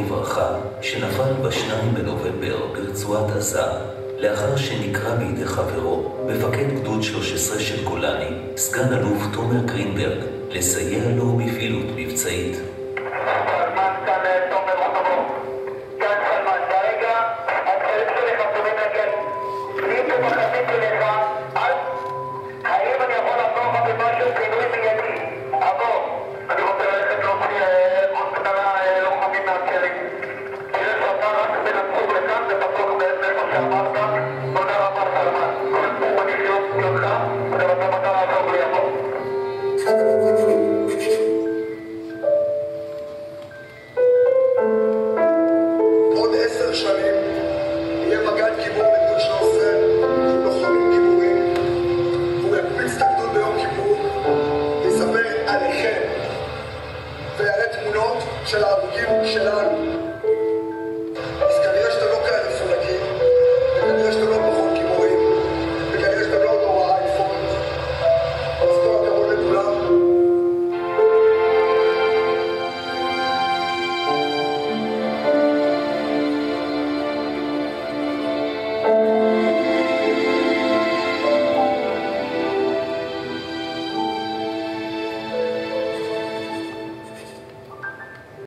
לברכה, שנפל ב2 בנובמבר ברצועת עזה, לאחר שנקרא בידי חברו, מפקד גדוד 13 של גולני, סגן אלוף תומר גרינברג, לסייע לו בפעילות מבצעית. עוד 10 שנים יהיה מג"ד גיבור בגדוד 13 עם לוחמים גיבורים, והוא יקפיץ את הגדוד ביום כיפור ויספר עליכם ויראה תמונות של ההרוגים שלנו.